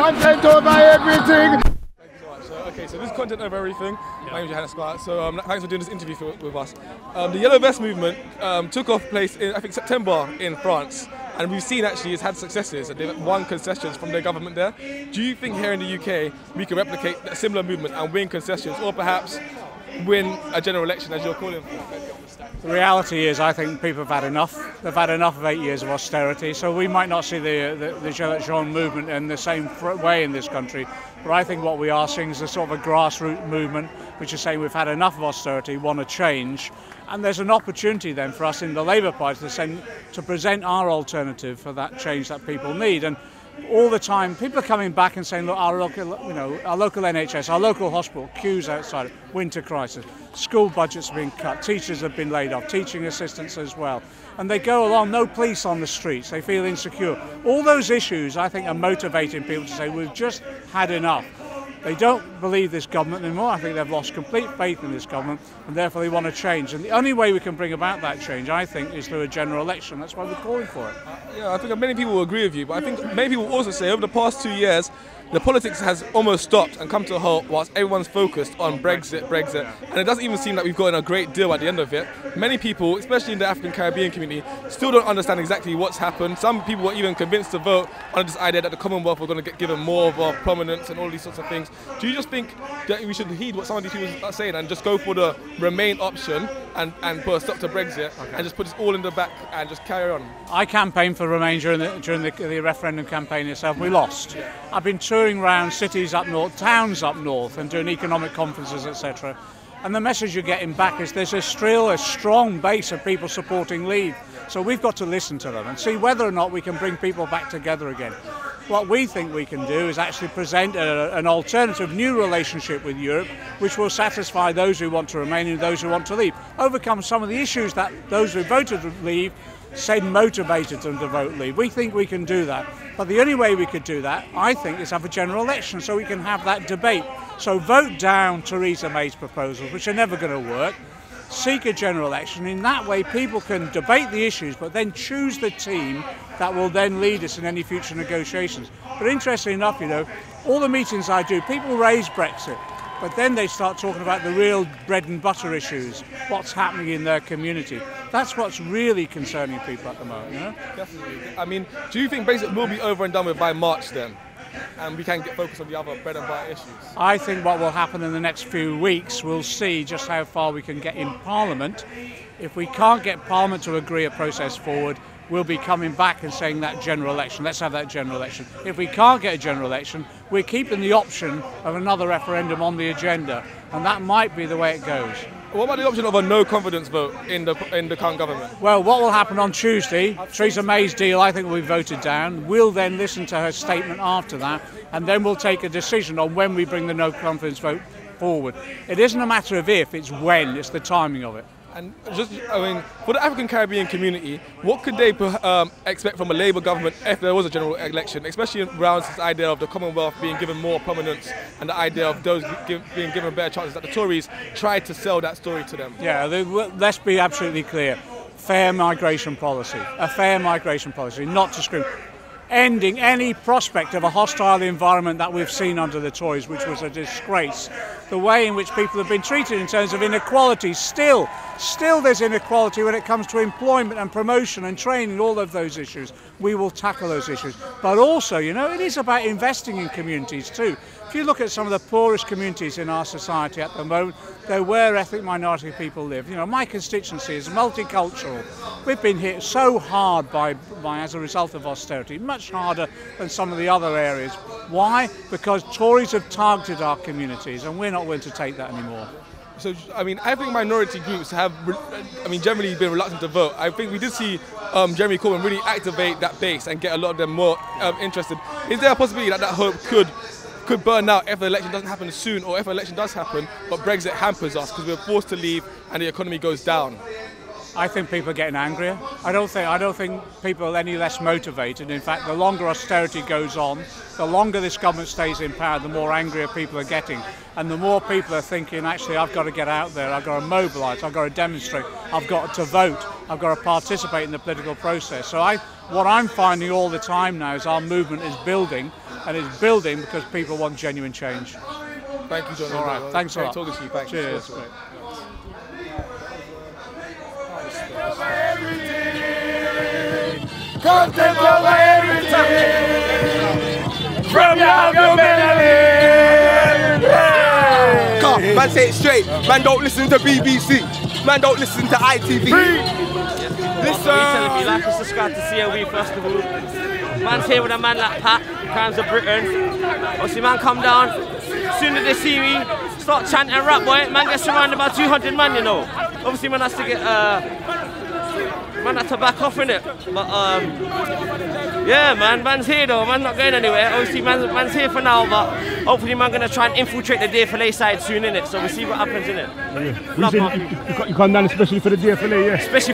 Content over everything! Thank you so much. Okay, so this is Content Over Everything. My name is Scarlett. So thanks for doing this interview with us. The Yellow Vest movement took off place in, I think, September in France. And we've seen actually it's had successes and they've won concessions from their government there. Do you think here in the UK we can replicate a similar movement and win concessions, or perhaps win a general election as you're calling for? The reality is I think people have had enough. They've had enough of 8 years of austerity, so we might not see the Gilets Jaunes movement in the same way in this country. But I think what we are seeing is a sort of a grassroots movement which is saying we've had enough of austerity, want to change. And there's an opportunity then for us in the Labour Party to present our alternative for that change that people need. And all the time, people are coming back and saying, look, our local NHS, our local hospital, queues outside, winter crisis, school budgets have been cut, teachers have been laid off, teaching assistants as well. And they go along, no police on the streets, they feel insecure. All those issues, I think, are motivating people to say, we've just had enough. They don't believe this government anymore. I think they've lost complete faith in this government and therefore they want to change. And the only way we can bring about that change, I think, is through a general election. That's why we're calling for it. Yeah, I think many people will agree with you, but I think many people will also say over the past 2 years, the politics has almost stopped and come to a halt whilst everyone's focused on Brexit, and it doesn't even seem like we've gotten a great deal at the end of it. Many people, especially in the African Caribbean community, still don't understand exactly what's happened. Some people were even convinced to vote on this idea that the Commonwealth were going to get given more of a prominence and all these sorts of things. Do you just think that we should heed what some of these people are saying and just go for the Remain option and put a stop to Brexit and just put this all in the back and just carry on? I campaigned for Remain during the referendum campaign itself. We lost. I've been touring around cities up north, towns up north, and doing economic conferences, etc. And the message you're getting back is there's a strong base of people supporting Leave. So we've got to listen to them and see whether or not we can bring people back together again. What we think we can do is actually present an alternative new relationship with Europe which will satisfy those who want to remain and those who want to leave. Overcome some of the issues that those who voted to leave said motivated them to vote Leave. We think we can do that. But the only way we could do that, I think, is have a general election so we can have that debate. So vote down Theresa May's proposals, which are never going to work. Seek a general election. In that way, people can debate the issues, but then choose the team that will then lead us in any future negotiations. But interestingly enough, you know, all the meetings I do, people raise Brexit, but then they start talking about the real bread and butter issues, what's happening in their community. That's what's really concerning people at the moment, you know? Definitely. I mean, do you think Brexit will be over and done with by March then? And we can get focused on the other bread and butter issues? I think what will happen in the next few weeks, we'll see just how far we can get in Parliament. If we can't get Parliament to agree a process forward, we'll be coming back and saying that general election, let's have that general election. If we can't get a general election, we're keeping the option of another referendum on the agenda, and that might be the way it goes. What about the option of a no confidence vote in the current government? Well, what will happen on Tuesday, Theresa May's deal I think will be voted down. We'll then listen to her statement after that, and then we'll take a decision on when we bring the no confidence vote forward. It isn't a matter of if, it's when, it's the timing of it. And just, I mean, for the African Caribbean community, what could they expect from a Labour government if there was a general election, especially around this idea of the Commonwealth being given more prominence and the idea of those being given better chances that the Tories tried to sell that story to them? Yeah, let's be absolutely clear. Fair migration policy, a fair migration policy, not to scream. Ending any prospect of a hostile environment that we've seen under the Tories, which was a disgrace. The way in which people have been treated in terms of inequality, still there's inequality when it comes to employment and promotion and training, all of those issues. We will tackle those issues. But also, you know, it is about investing in communities too. If you look at some of the poorest communities in our society at the moment, they're where ethnic minority people live. You know, my constituency is multicultural. We've been hit so hard as a result of austerity, much harder than some of the other areas. Why? Because Tories have targeted our communities, and we're not willing to take that anymore. So, I mean, I think minority groups have, generally been reluctant to vote. I think we did see Jeremy Corbyn really activate that base and get a lot of them more interested. Is there a possibility that hope could burn out if the election doesn't happen soon, or if the election does happen, but Brexit hampers us because we're forced to leave and the economy goes down? I think people are getting angrier. I don't think people are any less motivated. In fact, the longer austerity goes on, the longer this government stays in power, the more angrier people are getting. And the more people are thinking, actually, I've got to get out there, I've got to mobilise, I've got to demonstrate, I've got to vote, I've got to participate in the political process. So what I'm finding all the time now is our movement is building, and it's building because people want genuine change. Thank you, John. All right, thanks a lot. Talking to you. Thanks. Cheers. Content over everything. From your melody. Man, say it straight. Man, don't listen to BBC. Man, don't listen to ITV. Listen. We like to subscribe to COE Festival. Man's here with a man like Pat, Crimes of Britain. Obviously, man, come down. As soon as they see me, start chanting rap, boy. Man gets surrounded by 200 man, you know. Obviously, man has to get, man had to back off in it. But yeah, man's here though. Man's not going anywhere. Obviously, man's here for now, but hopefully, man gonna try and infiltrate the DFLA side soon, innit. So we'll see what happens, innit. You come down especially for the DFLA, yeah. Especially